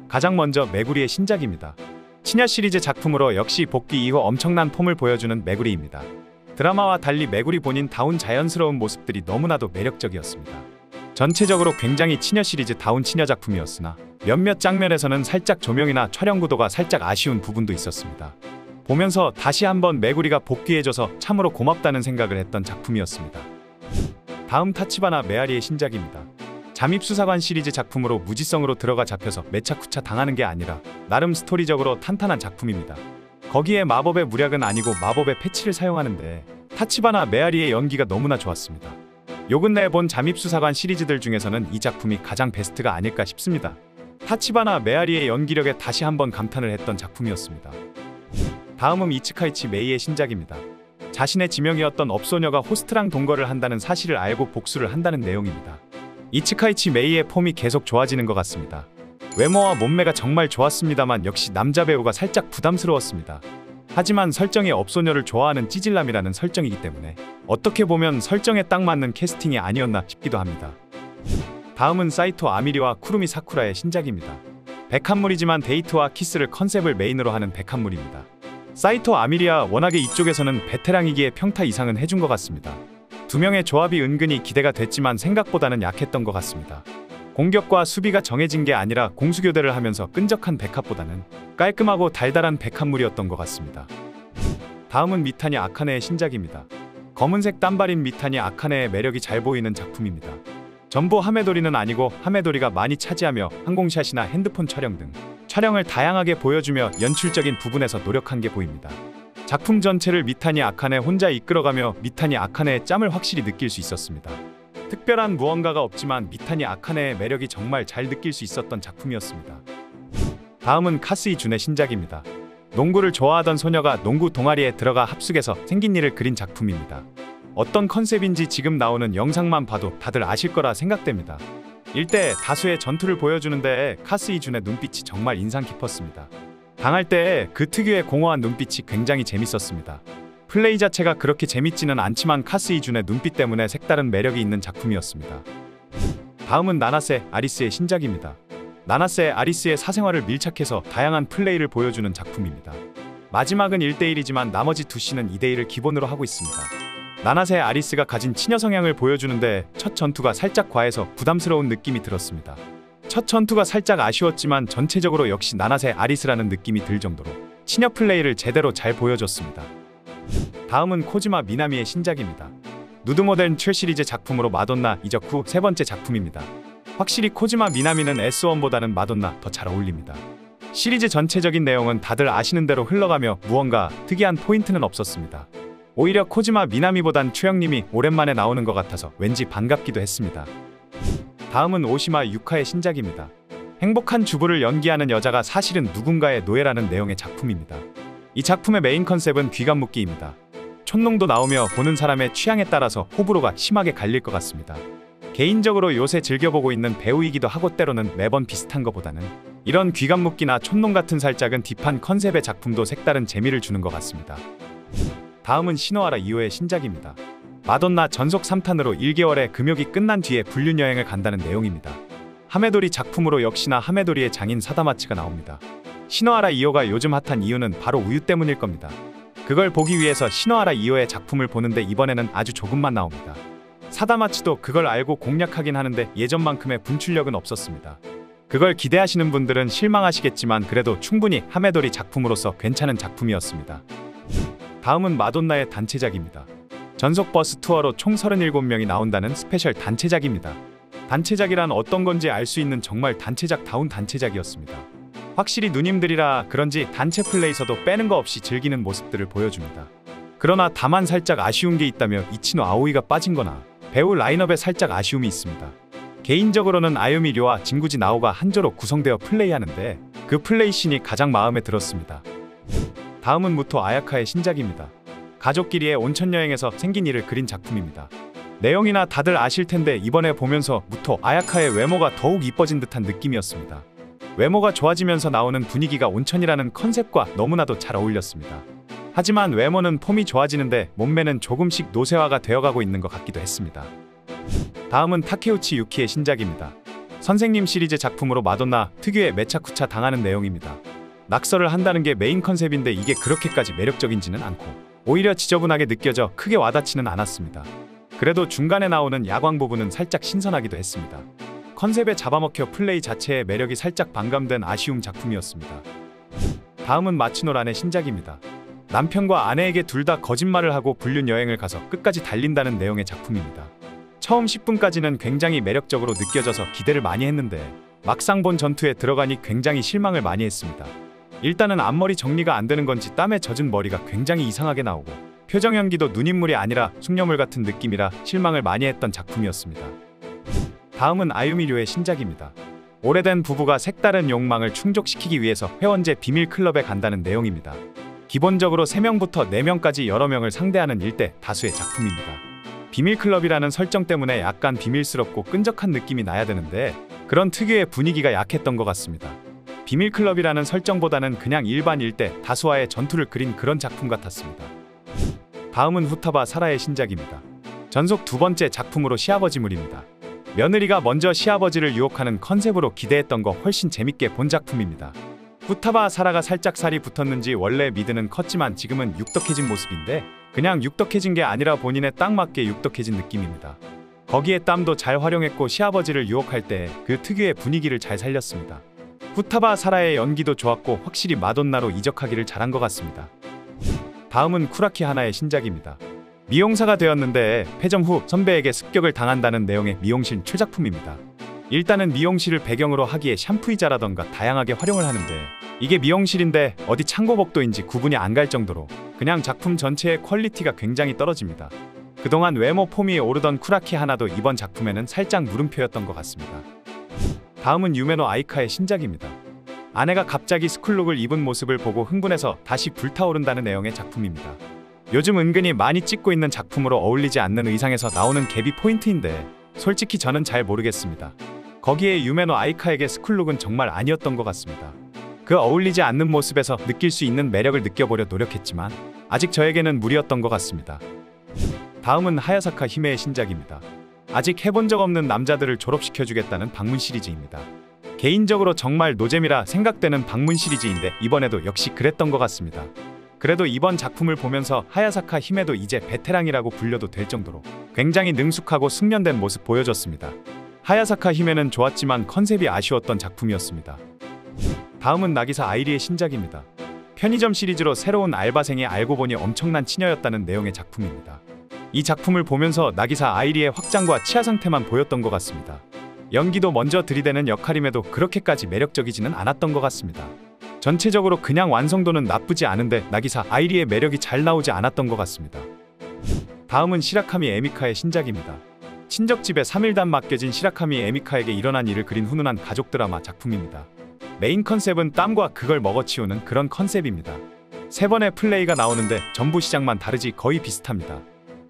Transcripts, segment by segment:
가장 먼저 메구리의 신작입니다. 치녀 시리즈 작품으로 역시 복귀 이후 엄청난 폼을 보여주는 메구리입니다. 드라마와 달리 메구리 본인 다운 자연스러운 모습들이 너무나도 매력적이었습니다. 전체적으로 굉장히 치녀 시리즈 다운 치녀 작품이었으나 몇몇 장면에서는 살짝 조명이나 촬영 구도가 살짝 아쉬운 부분도 있었습니다. 보면서 다시 한번 메구리가 복귀해줘서 참으로 고맙다는 생각을 했던 작품이었습니다. 다음 타치바나 메아리의 신작입니다. 잠입수사관 시리즈 작품으로 무지성으로 들어가 잡혀서 매차쿠차 당하는 게 아니라 나름 스토리적으로 탄탄한 작품입니다. 거기에 마법의 무략은 아니고 마법의 패치를 사용하는데 타치바나 메아리의 연기가 너무나 좋았습니다. 요 근래 본 잠입수사관 시리즈들 중에서는 이 작품이 가장 베스트가 아닐까 싶습니다. 타치바나 메아리의 연기력에 다시 한번 감탄을 했던 작품이었습니다. 다음은 이츠카이치 메이의 신작입니다. 자신의 지명이었던 업소녀가 호스트랑 동거를 한다는 사실을 알고 복수를 한다는 내용입니다. 이츠카이치 메이의 폼이 계속 좋아지는 것 같습니다. 외모와 몸매가 정말 좋았습니다만 역시 남자 배우가 살짝 부담스러웠습니다. 하지만 설정이 업소녀를 좋아하는 찌질남이라는 설정이기 때문에 어떻게 보면 설정에 딱 맞는 캐스팅이 아니었나 싶기도 합니다. 다음은 사이토 아미리와 쿠루미 사쿠라의 신작입니다. 백합물이지만 데이트와 키스를 컨셉을 메인으로 하는 백합물입니다. 사이토 아미리와 워낙에 이쪽에서는 베테랑이기에 평타 이상은 해준 것 같습니다. 두 명의 조합이 은근히 기대가 됐지만 생각보다는 약했던 것 같습니다. 공격과 수비가 정해진 게 아니라 공수교대를 하면서 끈적한 백합보다는 깔끔하고 달달한 백합물이었던 것 같습니다. 다음은 미타니 아카네의 신작입니다. 검은색 땀발인 미타니 아카네의 매력이 잘 보이는 작품입니다. 전부 하메도리는 아니고 하메도리가 많이 차지하며 항공샷이나 핸드폰 촬영 등 촬영을 다양하게 보여주며 연출적인 부분에서 노력한 게 보입니다. 작품 전체를 미타니 아카네 혼자 이끌어가며 미타니 아카네의 짬을 확실히 느낄 수 있었습니다. 특별한 무언가가 없지만 미타니 아카네의 매력이 정말 잘 느낄 수 있었던 작품이었습니다. 다음은 카스이 준의 신작입니다. 농구를 좋아하던 소녀가 농구 동아리에 들어가 합숙해서 생긴 일을 그린 작품입니다. 어떤 컨셉인지 지금 나오는 영상만 봐도 다들 아실 거라 생각됩니다. 일대 다수의 전투를 보여주는데 카스이 준의 눈빛이 정말 인상 깊었습니다. 당할 때 그 특유의 공허한 눈빛이 굉장히 재밌었습니다. 플레이 자체가 그렇게 재밌지는 않지만 카스이 준의 눈빛 때문에 색다른 매력이 있는 작품이었습니다. 다음은 나나세 아리스의 신작입니다. 나나세 아리스의 사생활을 밀착해서 다양한 플레이를 보여주는 작품입니다. 마지막은 1대1이지만 나머지 2씬은 2대1을 기본으로 하고 있습니다. 나나세 아리스가 가진 치녀 성향을 보여주는데 첫 전투가 살짝 과해서 부담스러운 느낌이 들었습니다. 첫 전투가 살짝 아쉬웠지만 전체적으로 역시 나나세 아리스라는 느낌이 들 정도로 치녀 플레이를 제대로 잘 보여줬습니다. 다음은 코지마 미나미의 신작입니다. 누드 모델 최 시리즈 작품으로 마돈나 이적 후 세 번째 작품입니다. 확실히 코지마 미나미는 S1보다는 마돈나 더 잘 어울립니다. 시리즈 전체적인 내용은 다들 아시는 대로 흘러가며 무언가 특이한 포인트는 없었습니다. 오히려 코지마 미나미보단 최영님이 오랜만에 나오는 것 같아서 왠지 반갑기도 했습니다. 다음은 오시마 유카의 신작입니다. 행복한 주부를 연기하는 여자가 사실은 누군가의 노예라는 내용의 작품입니다. 이 작품의 메인 컨셉은 귀감 묶기입니다. 촌농도 나오며 보는 사람의 취향에 따라서 호불호가 심하게 갈릴 것 같습니다. 개인적으로 요새 즐겨보고 있는 배우이기도 하고 때로는 매번 비슷한 것보다는 이런 귀감 묶기나 촌농 같은 살짝은 딥한 컨셉의 작품도 색다른 재미를 주는 것 같습니다. 다음은 시노하라 이오의 신작입니다. 마돈나 전속 3탄으로 1개월의 금욕이 끝난 뒤에 불륜여행을 간다는 내용입니다. 하메도리 작품으로 역시나 하메도리의 장인 사다마츠가 나옵니다. 시노하라 이오가 요즘 핫한 이유는 바로 우유 때문일 겁니다. 그걸 보기 위해서 시노하라 이오의 작품을 보는데 이번에는 아주 조금만 나옵니다. 사다마츠도 그걸 알고 공략하긴 하는데 예전만큼의 분출력은 없었습니다. 그걸 기대하시는 분들은 실망하시겠지만 그래도 충분히 하메도리 작품으로서 괜찮은 작품이었습니다. 다음은 마돈나의 단체작입니다. 전속 버스 투어로 총 37명이 나온다는 스페셜 단체작입니다. 단체작이란 어떤 건지 알 수 있는 정말 단체작다운 단체작이었습니다. 확실히 누님들이라 그런지 단체 플레이에서도 빼는 거 없이 즐기는 모습들을 보여줍니다. 그러나 다만 살짝 아쉬운 게 있다며 이치노 아오이가 빠진 거나 배우 라인업에 살짝 아쉬움이 있습니다. 개인적으로는 아유미 료와 진구지 나오가 한조로 구성되어 플레이하는데 그 플레이씬이 가장 마음에 들었습니다. 다음은 무토 아야카의 신작입니다. 가족끼리의 온천여행에서 생긴 일을 그린 작품입니다. 내용이나 다들 아실 텐데 이번에 보면서 무토 아야카의 외모가 더욱 이뻐진 듯한 느낌이었습니다. 외모가 좋아지면서 나오는 분위기가 온천이라는 컨셉과 너무나도 잘 어울렸습니다. 하지만 외모는 폼이 좋아지는데 몸매는 조금씩 노쇠화가 되어가고 있는 것 같기도 했습니다. 다음은 타케우치 유키의 신작입니다. 선생님 시리즈 작품으로 마돈나 특유의 매차쿠차 당하는 내용입니다. 낙서를 한다는 게 메인 컨셉인데 이게 그렇게까지 매력적인지는 않고 오히려 지저분하게 느껴져 크게 와닿지는 않았습니다. 그래도 중간에 나오는 야광 부분은 살짝 신선하기도 했습니다. 컨셉에 잡아먹혀 플레이 자체의 매력이 살짝 반감된 아쉬움 작품이었습니다. 다음은 마츠노란의 신작입니다. 남편과 아내에게 둘 다 거짓말을 하고 불륜 여행을 가서 끝까지 달린다는 내용의 작품입니다. 처음 10분까지는 굉장히 매력적으로 느껴져서 기대를 많이 했는데 막상 본 전투에 들어가니 굉장히 실망을 많이 했습니다. 일단은 앞머리 정리가 안 되는 건지 땀에 젖은 머리가 굉장히 이상하게 나오고 표정 연기도 눈인물이 아니라 숙녀물 같은 느낌이라 실망을 많이 했던 작품이었습니다. 다음은 아유미료의 신작입니다. 오래된 부부가 색다른 욕망을 충족시키기 위해서 회원제 비밀 클럽에 간다는 내용입니다. 기본적으로 3명부터 4명까지 여러 명을 상대하는 일대 다수의 작품입니다. 비밀클럽이라는 설정 때문에 약간 비밀스럽고 끈적한 느낌이 나야 되는데 그런 특유의 분위기가 약했던 것 같습니다. 비밀클럽이라는 설정보다는 그냥 일반 일대 다수와의 전투를 그린 그런 작품 같았습니다. 다음은 후타바 사라의 신작입니다. 전속 2번째 작품으로 시아버지물입니다. 며느리가 먼저 시아버지를 유혹하는 컨셉으로 기대했던 거 훨씬 재밌게 본 작품입니다. 후타바 사라가 살짝 살이 붙었는지 원래 미드는 컸지만 지금은 육덕해진 모습인데 그냥 육덕해진 게 아니라 본인에 딱 맞게 육덕해진 느낌입니다. 거기에 땀도 잘 활용했고 시아버지를 유혹할 때 그 특유의 분위기를 잘 살렸습니다. 후타바 사라의 연기도 좋았고 확실히 마돈나로 이적하기를 잘한 것 같습니다. 다음은 쿠라키 하나의 신작입니다. 미용사가 되었는데 폐점 후 선배에게 습격을 당한다는 내용의 미용실 최작품입니다. 일단은 미용실을 배경으로 하기에 샴푸이자라던가 다양하게 활용을 하는데 이게 미용실인데 어디 창고복도인지 구분이 안 갈 정도로 그냥 작품 전체의 퀄리티가 굉장히 떨어집니다. 그동안 외모 폼이 오르던 쿠라키 하나도 이번 작품에는 살짝 물음표였던 것 같습니다. 다음은 유메노 아이카의 신작입니다. 아내가 갑자기 스쿨룩을 입은 모습을 보고 흥분해서 다시 불타오른다는 내용의 작품입니다. 요즘 은근히 많이 찍고 있는 작품으로 어울리지 않는 의상에서 나오는 갭이 포인트인데 솔직히 저는 잘 모르겠습니다. 거기에 유메노 아이카에게 스쿨룩은 정말 아니었던 것 같습니다. 그 어울리지 않는 모습에서 느낄 수 있는 매력을 느껴보려 노력했지만 아직 저에게는 무리였던 것 같습니다. 다음은 하야사카 히메의 신작입니다. 아직 해본 적 없는 남자들을 졸업시켜주겠다는 방문 시리즈입니다. 개인적으로 정말 노잼이라 생각되는 방문 시리즈인데 이번에도 역시 그랬던 것 같습니다. 그래도 이번 작품을 보면서 하야사카 히메도 이제 베테랑이라고 불려도 될 정도로 굉장히 능숙하고 숙련된 모습 보여줬습니다. 하야사카 히메는 좋았지만 컨셉이 아쉬웠던 작품이었습니다. 다음은 나기사 아이리의 신작입니다. 편의점 시리즈로 새로운 알바생이 알고 보니 엄청난 치녀였다는 내용의 작품입니다. 이 작품을 보면서 나기사 아이리의 확장과 치아 상태만 보였던 것 같습니다. 연기도 먼저 들이대는 역할임에도 그렇게까지 매력적이지는 않았던 것 같습니다. 전체적으로 그냥 완성도는 나쁘지 않은데 나기사 아이리의 매력이 잘 나오지 않았던 것 같습니다. 다음은 시라카미 에미카의 신작입니다. 친척집에 3일단 맡겨진 시라카미 에미카에게 일어난 일을 그린 훈훈한 가족 드라마 작품입니다. 메인 컨셉은 땀과 그걸 먹어치우는 그런 컨셉입니다. 3번의 플레이가 나오는데 전부 시작만 다르지 거의 비슷합니다.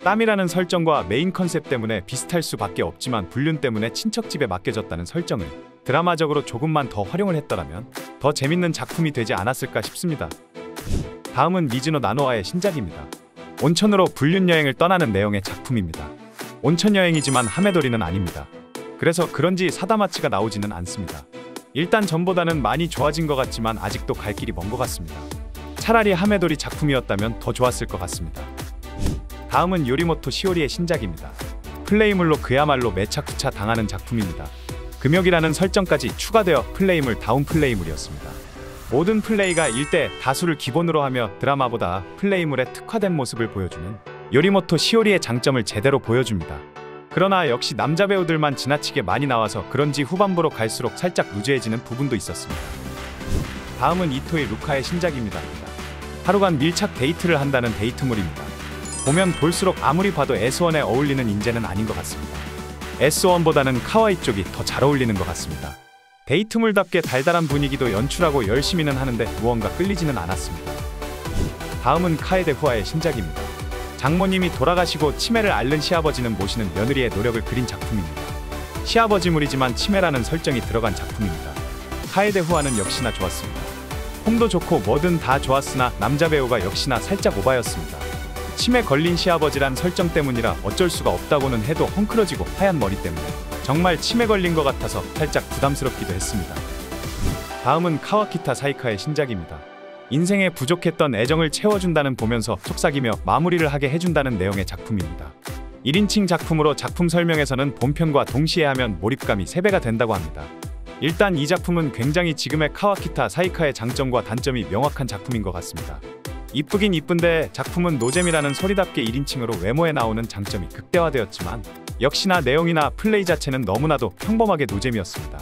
땀이라는 설정과 메인 컨셉 때문에 비슷할 수밖에 없지만 불륜 때문에 친척집에 맡겨졌다는 설정을 드라마적으로 조금만 더 활용을 했더라면 더 재밌는 작품이 되지 않았을까 싶습니다. 다음은 미즈노 나노아의 신작입니다. 온천으로 불륜 여행을 떠나는 내용의 작품입니다. 온천 여행이지만 하메도리는 아닙니다. 그래서 그런지 사다마치가 나오지는 않습니다. 일단 전보다는 많이 좋아진 것 같지만 아직도 갈 길이 먼 것 같습니다. 차라리 하메도리 작품이었다면 더 좋았을 것 같습니다. 다음은 요리모토 시오리의 신작입니다. 플레이물로 그야말로 매차쿠차 당하는 작품입니다. 금욕이라는 설정까지 추가되어 플레이물 다운 플레이물이었습니다. 모든 플레이가 1대 다수를 기본으로 하며 드라마보다 플레이물에 특화된 모습을 보여주는 요리모토 시오리의 장점을 제대로 보여줍니다. 그러나 역시 남자 배우들만 지나치게 많이 나와서 그런지 후반부로 갈수록 살짝 루즈해지는 부분도 있었습니다. 다음은 이토이 루카의 신작입니다. 하루간 밀착 데이트를 한다는 데이트물입니다. 보면 볼수록 아무리 봐도 S1에 어울리는 인재는 아닌 것 같습니다. S1보다는 카와이 쪽이 더 잘 어울리는 것 같습니다. 데이트물답게 달달한 분위기도 연출하고 열심히는 하는데 무언가 끌리지는 않았습니다. 다음은 카에데 후아의 신작입니다. 장모님이 돌아가시고 치매를 앓는 시아버지는 모시는 며느리의 노력을 그린 작품입니다. 시아버지물이지만 치매라는 설정이 들어간 작품입니다. 카에데 후아는 역시나 좋았습니다. 폼도 좋고 뭐든 다 좋았으나 남자 배우가 역시나 살짝 오바였습니다. 치매 걸린 시아버지란 설정 때문이라 어쩔 수가 없다고는 해도 헝클어지고 하얀 머리 때문에 정말 치매 걸린 것 같아서 살짝 부담스럽기도 했습니다. 다음은 카와키타 사이카의 신작입니다. 인생에 부족했던 애정을 채워준다는 보면서 속삭이며 마무리를 하게 해준다는 내용의 작품입니다. 1인칭 작품으로 작품 설명에서는 본편과 동시에 하면 몰입감이 3배가 된다고 합니다. 일단 이 작품은 굉장히 지금의 카와키타 사이카의 장점과 단점이 명확한 작품인 것 같습니다. 이쁘긴 이쁜데 작품은 노잼이라는 소리답게 1인칭으로 외모에 나오는 장점이 극대화되었지만 역시나 내용이나 플레이 자체는 너무나도 평범하게 노잼이었습니다.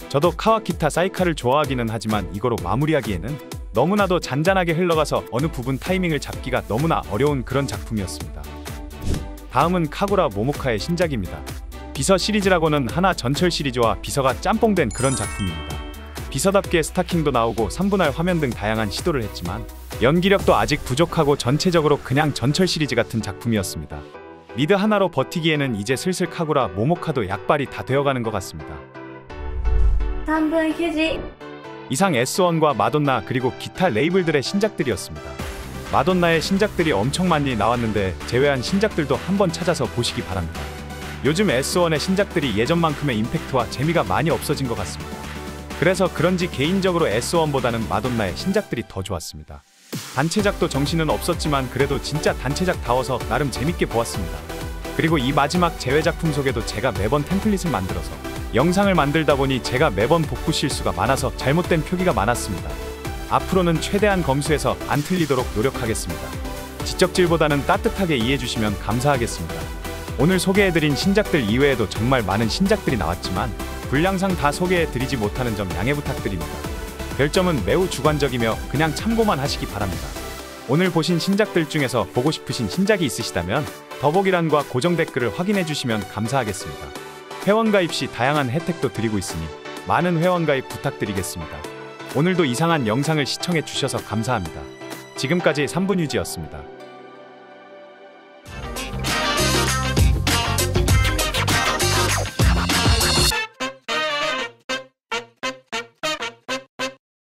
저도 카와키타 사이카를 좋아하기는 하지만 이거로 마무리하기에는 너무나도 잔잔하게 흘러가서 어느 부분 타이밍을 잡기가 너무나 어려운 그런 작품이었습니다. 다음은 카구라 모모카의 신작입니다. 비서 시리즈라고는 하나 전철 시리즈와 비서가 짬뽕된 그런 작품입니다. 비서답게 스타킹도 나오고 3분할 화면 등 다양한 시도를 했지만 연기력도 아직 부족하고 전체적으로 그냥 전철 시리즈 같은 작품이었습니다. 미드 하나로 버티기에는 이제 슬슬 카구라 모모카도 약발이 다 되어가는 것 같습니다. 3분 휴지. 이상 S1과 마돈나 그리고 기타 레이블들의 신작들이었습니다. 마돈나의 신작들이 엄청 많이 나왔는데 제외한 신작들도 한번 찾아서 보시기 바랍니다. 요즘 S1의 신작들이 예전만큼의 임팩트와 재미가 많이 없어진 것 같습니다. 그래서 그런지 개인적으로 S1보다는 마돈나의 신작들이 더 좋았습니다. 단체작도 정신은 없었지만 그래도 진짜 단체작다워서 나름 재밌게 보았습니다. 그리고 이 마지막 제외작품 속에도 제가 매번 템플릿을 만들어서 영상을 만들다 보니 제가 매번 복구 실수가 많아서 잘못된 표기가 많았습니다. 앞으로는 최대한 검수해서 안 틀리도록 노력하겠습니다. 지적질보다는 따뜻하게 이해해주시면 감사하겠습니다. 오늘 소개해드린 신작들 이외에도 정말 많은 신작들이 나왔지만 분량상 다 소개해드리지 못하는 점 양해 부탁드립니다. 별점은 매우 주관적이며 그냥 참고만 하시기 바랍니다. 오늘 보신 신작들 중에서 보고 싶으신 신작이 있으시다면 더보기란과 고정 댓글을 확인해주시면 감사하겠습니다. 회원가입 시 다양한 혜택도 드리고 있으니 많은 회원가입 부탁드리겠습니다. 오늘도 이상한 영상을 시청해주셔서 감사합니다. 지금까지 3분유지였습니다.